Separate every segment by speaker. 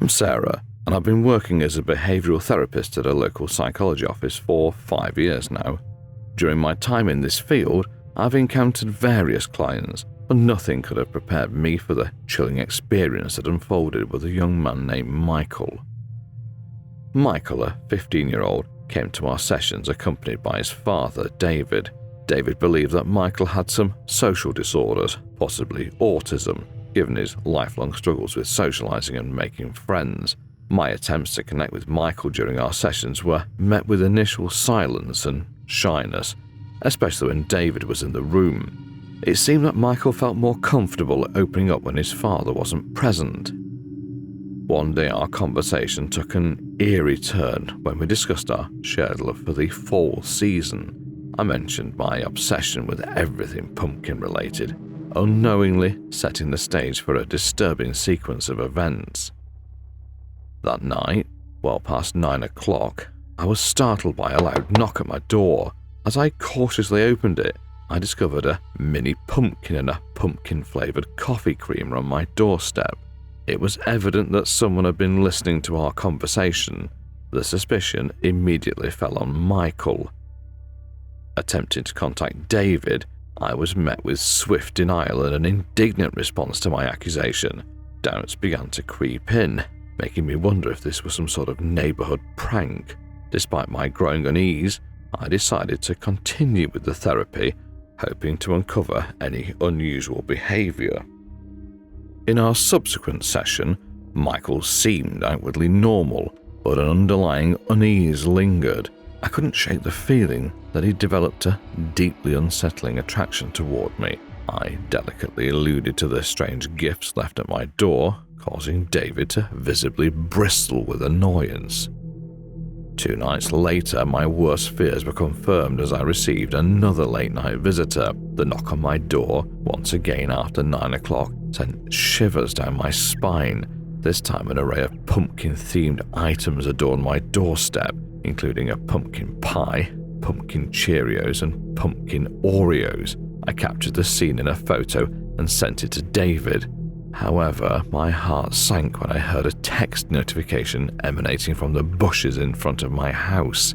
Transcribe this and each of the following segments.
Speaker 1: I'm Sarah, and I've been working as a behavioural therapist at a local psychology office for 5 years now. During my time in this field, I've encountered various clients, but nothing could have prepared me for the chilling experience that unfolded with a young man named Michael. Michael, a 15-year-old, came to our sessions accompanied by his father, David. David believed that Michael had some social disorders, possibly autism, given his lifelong struggles with socializing and making friends. My attempts to connect with Michael during our sessions were met with initial silence and shyness, especially when David was in the room. It seemed that Michael felt more comfortable opening up when his father wasn't present. One day our conversation took an eerie turn when we discussed our shared love for the fall season. I mentioned my obsession with everything pumpkin related, unknowingly setting the stage for a disturbing sequence of events. That night, well past 9 o'clock, I was startled by a loud knock at my door. As I cautiously opened it, I discovered a mini pumpkin and a pumpkin-flavoured coffee creamer on my doorstep. It was evident that someone had been listening to our conversation. The suspicion immediately fell on Michael. Attempting to contact David, I was met with swift denial and an indignant response to my accusation. Doubts began to creep in, making me wonder if this was some sort of neighbourhood prank. Despite my growing unease, I decided to continue with the therapy, hoping to uncover any unusual behaviour. In our subsequent session, Michael seemed outwardly normal, but an underlying unease lingered. I couldn't shake the feeling that he'd developed a deeply unsettling attraction toward me. I delicately alluded to the strange gifts left at my door, causing David to visibly bristle with annoyance. 2 nights later, my worst fears were confirmed as I received another late-night visitor. The knock on my door, once again after 9 o'clock, sent shivers down my spine. This time an array of pumpkin-themed items adorned my doorstep, including a pumpkin pie, pumpkin Cheerios, and pumpkin Oreos. I captured the scene in a photo and sent it to David. However, my heart sank when I heard a text notification emanating from the bushes in front of my house.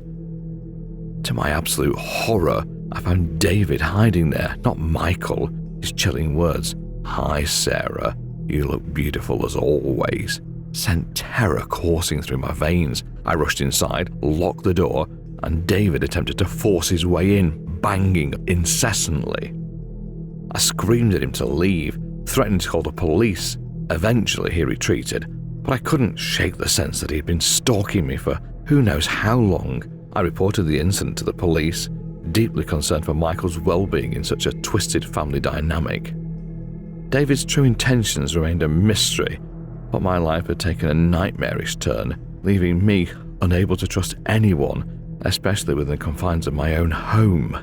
Speaker 1: To my absolute horror, I found David hiding there, not Michael. His chilling words, "Hi Sarah, you look beautiful as always," sent terror coursing through my veins. I rushed inside, locked the door, and David attempted to force his way in, banging incessantly. I screamed at him to leave, threatening to call the police. Eventually he retreated, but I couldn't shake the sense that he'd been stalking me for who knows how long. I reported the incident to the police, deeply concerned for Michael's well-being in such a twisted family dynamic. David's true intentions remained a mystery, but my life had taken a nightmarish turn, leaving me unable to trust anyone, especially within the confines of my own home.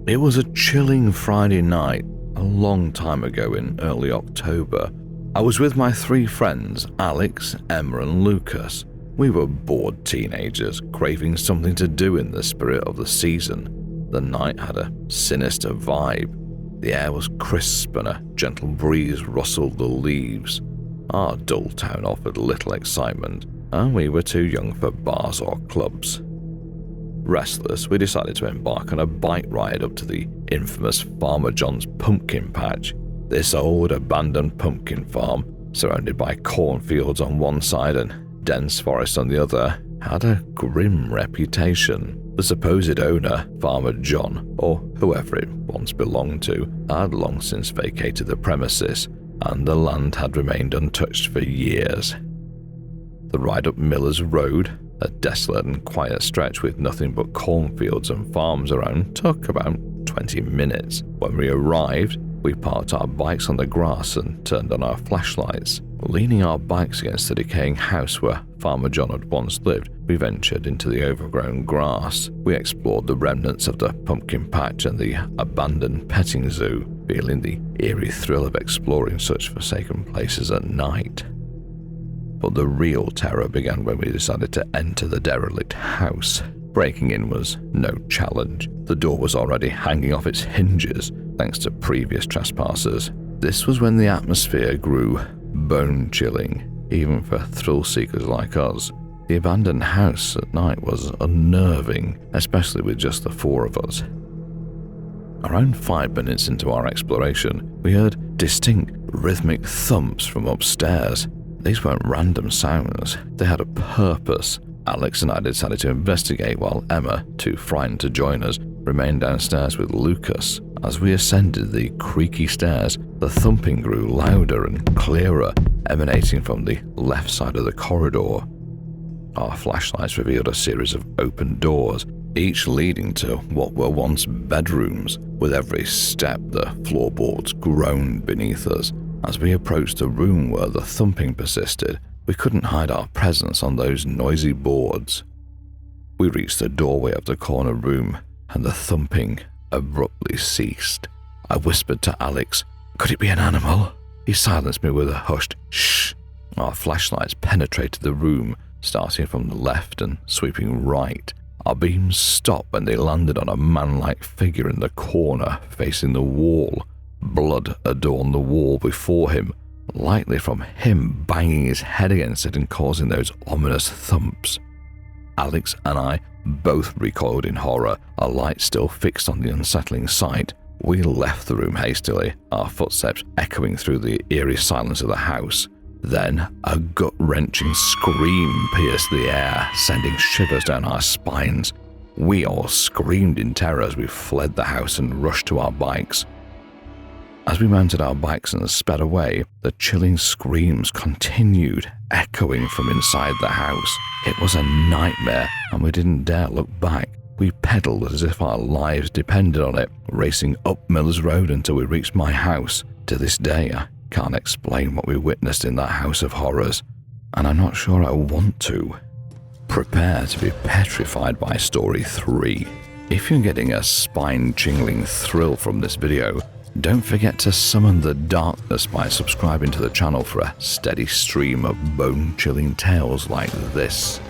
Speaker 1: It was a chilling Friday night, a long time ago in early October. I was with my 3 friends, Alex, Emma and Lucas. We were bored teenagers, craving something to do in the spirit of the season. The night had a sinister vibe. The air was crisp and a gentle breeze rustled the leaves. Our dull town offered little excitement, and we were too young for bars or clubs. Restless, we decided to embark on a bike ride up to the infamous Farmer John's pumpkin patch. This old abandoned pumpkin farm, surrounded by cornfields on one side and dense forest on the other, had a grim reputation. The supposed owner, Farmer John, or whoever it once belonged to, had long since vacated the premises, and the land had remained untouched for years. The ride up Miller's Road, a desolate and quiet stretch with nothing but cornfields and farms around, took about 20 minutes. When we arrived, we parked our bikes on the grass and turned on our flashlights. Leaning our bikes against the decaying house where Farmer John had once lived, we ventured into the overgrown grass. We explored the remnants of the pumpkin patch and the abandoned petting zoo, feeling the eerie thrill of exploring such forsaken places at night. But the real terror began when we decided to enter the derelict house. Breaking in was no challenge. The door was already hanging off its hinges, thanks to previous trespassers. This was when the atmosphere grew bone-chilling, even for thrill-seekers like us. The abandoned house at night was unnerving, especially with just the four of us. Around 5 minutes into our exploration, we heard distinct, rhythmic thumps from upstairs. These weren't random sounds, they had a purpose. Alex and I decided to investigate while Emma, too frightened to join us, remained downstairs with Lucas. As we ascended the creaky stairs, the thumping grew louder and clearer, emanating from the left side of the corridor. Our flashlights revealed a series of open doors, each leading to what were once bedrooms. With every step, the floorboards groaned beneath us. As we approached the room where the thumping persisted, we couldn't hide our presence on those noisy boards. We reached the doorway of the corner room, and the thumping abruptly ceased. I whispered to Alex, "Could it be an animal?" He silenced me with a hushed shh. Our flashlights penetrated the room, starting from the left and sweeping right. Our beams stopped when they landed on a man-like figure in the corner facing the wall. Blood adorned the wall before him, likely from him banging his head against it and causing those ominous thumps. Alex and I both recoiled in horror, our light still fixed on the unsettling sight. We left the room hastily, our footsteps echoing through the eerie silence of the house. Then a gut-wrenching scream pierced the air, sending shivers down our spines. We all screamed in terror as we fled the house and rushed to our bikes. As we mounted our bikes and sped away, the chilling screams continued, echoing from inside the house. It was a nightmare, and we didn't dare look back. We pedaled as if our lives depended on it, racing up Miller's Road until we reached my house. To this day, I can't explain what we witnessed in that house of horrors, and I'm not sure I want to. Prepare to be petrified by Story 3. If you're getting a spine-tingling thrill from this video, don't forget to summon the darkness by subscribing to the channel for a steady stream of bone-chilling tales like this.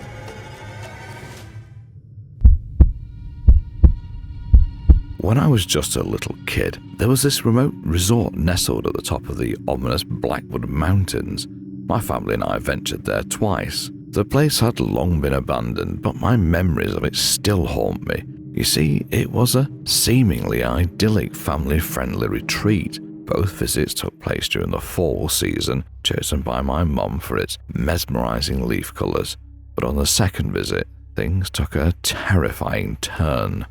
Speaker 1: When I was just a little kid, there was this remote resort nestled at the top of the ominous Blackwood Mountains. My family and I ventured there twice. The place had long been abandoned, but my memories of it still haunt me. You see, it was a seemingly idyllic family-friendly retreat. Both visits took place during the fall season, chosen by my mum for its mesmerizing leaf colors. But on the second visit, things took a terrifying turn.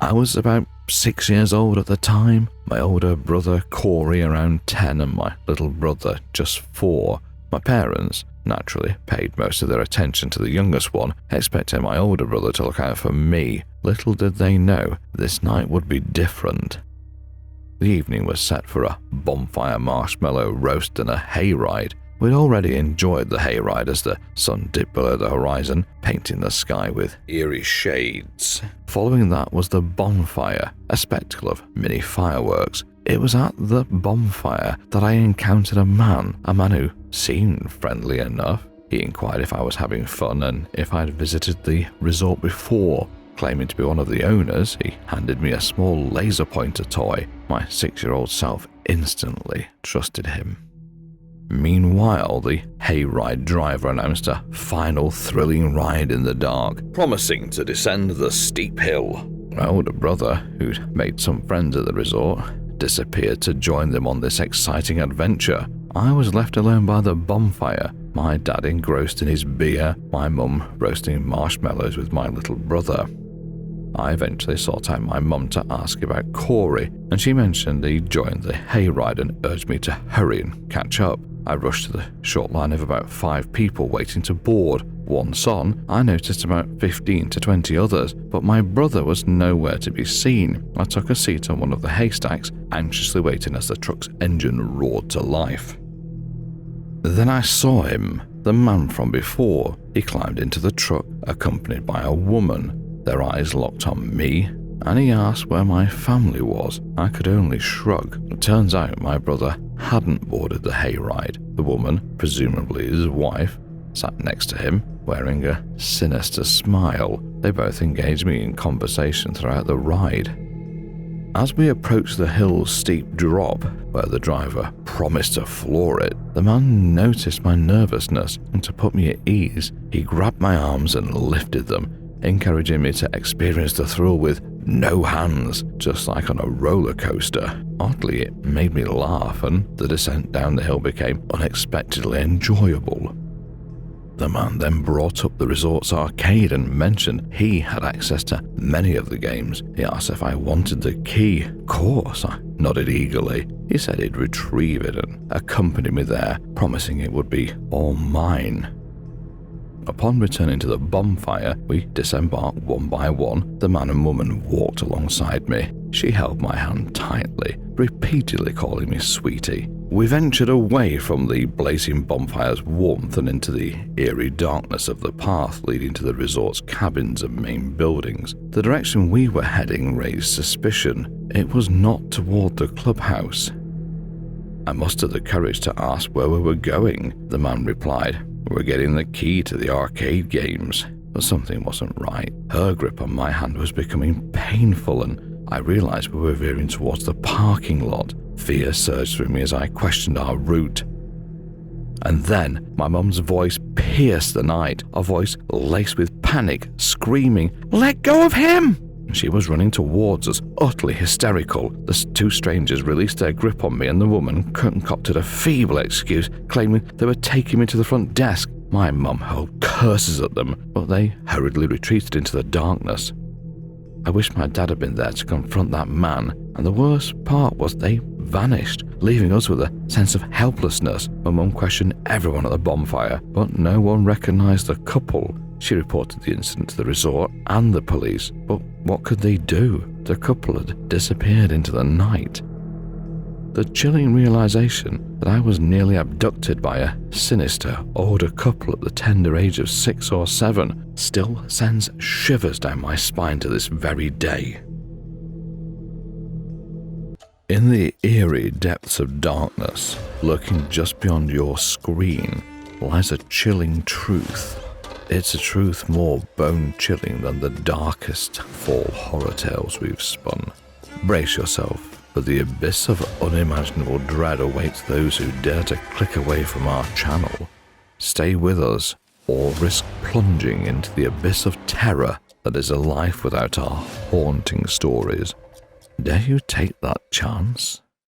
Speaker 1: I was about 6 years old at the time, my older brother Corey around 10 and my little brother just 4. My parents, naturally, paid most of their attention to the youngest one, expecting my older brother to look out for me. Little did they know, this night would be different. The evening was set for a bonfire marshmallow roast and a hayride. We'd already enjoyed the hayride as the sun dipped below the horizon, painting the sky with eerie shades. Following that was the bonfire, a spectacle of mini fireworks. It was at the bonfire that I encountered a man who seemed friendly enough. He inquired if I was having fun and if I'd visited the resort before. Claiming to be one of the owners, he handed me a small laser pointer toy. My 6-year-old self instantly trusted him. Meanwhile, the hayride driver announced a final thrilling ride in the dark, promising to descend the steep hill. My older brother, who'd made some friends at the resort, disappeared to join them on this exciting adventure. I was left alone by the bonfire, my dad engrossed in his beer, my mum roasting marshmallows with my little brother. I eventually sought out my mum to ask about Corey, and she mentioned he joined the hayride and urged me to hurry and catch up. I rushed to the short line of about 5 people waiting to board. Once on, I noticed about 15 to 20 others, but my brother was nowhere to be seen. I took a seat on one of the haystacks, anxiously waiting as the truck's engine roared to life. Then I saw him, the man from before. He climbed into the truck, accompanied by a woman. Their eyes locked on me, and he asked where my family was. I could only shrug. It turns out my brother hadn't boarded the hayride. The woman, presumably his wife, sat next to him, wearing a sinister smile. They both engaged me in conversation throughout the ride. As we approached the hill's steep drop, where the driver promised to floor it. The man noticed my nervousness, and to put me at ease, he grabbed my arms and lifted them, encouraging me to experience the thrill with no hands, just like on a roller coaster. Oddly, it made me laugh, and the descent down the hill became unexpectedly enjoyable. The man then brought up the resort's arcade and mentioned he had access to many of the games. He asked if I wanted the key. Of course, I nodded eagerly. He said he'd retrieve it and accompany me there, promising it would be all mine. Upon returning to the bonfire, we disembarked one by one. The man and woman walked alongside me. She held my hand tightly, repeatedly calling me sweetie. We ventured away from the blazing bonfire's warmth and into the eerie darkness of the path leading to the resort's cabins and main buildings. The direction we were heading raised suspicion. It was not toward the clubhouse. I mustered the courage to ask where we were going. The man replied, "We're getting the key to the arcade games." But something wasn't right. Her grip on my hand was becoming painful, and I realized we were veering towards the parking lot. Fear surged through me as I questioned our route. And then my mum's voice pierced the night, a voice laced with panic, screaming, "Let go of him!" She was running towards us, utterly hysterical. The two strangers released their grip on me, and the woman concocted a feeble excuse, claiming they were taking me to the front desk. My mum hurled curses at them, but they hurriedly retreated into the darkness. I wished my dad had been there to confront that man, and the worst part was they vanished, leaving us with a sense of helplessness. My mum questioned everyone at the bonfire, but no one recognized the couple. She reported the incident to the resort and the police, but what could they do? The couple had disappeared into the night. The chilling realization that I was nearly abducted by a sinister older couple at the tender age of 6 or 7 still sends shivers down my spine to this very day. In the eerie depths of darkness, lurking just beyond your screen, lies a chilling truth. It's a truth more bone-chilling than the darkest fall horror tales we've spun. Brace yourself, for the abyss of unimaginable dread awaits those who dare to click away from our channel. Stay with us, or risk plunging into the abyss of terror that is a life without our haunting stories. Dare you take that chance?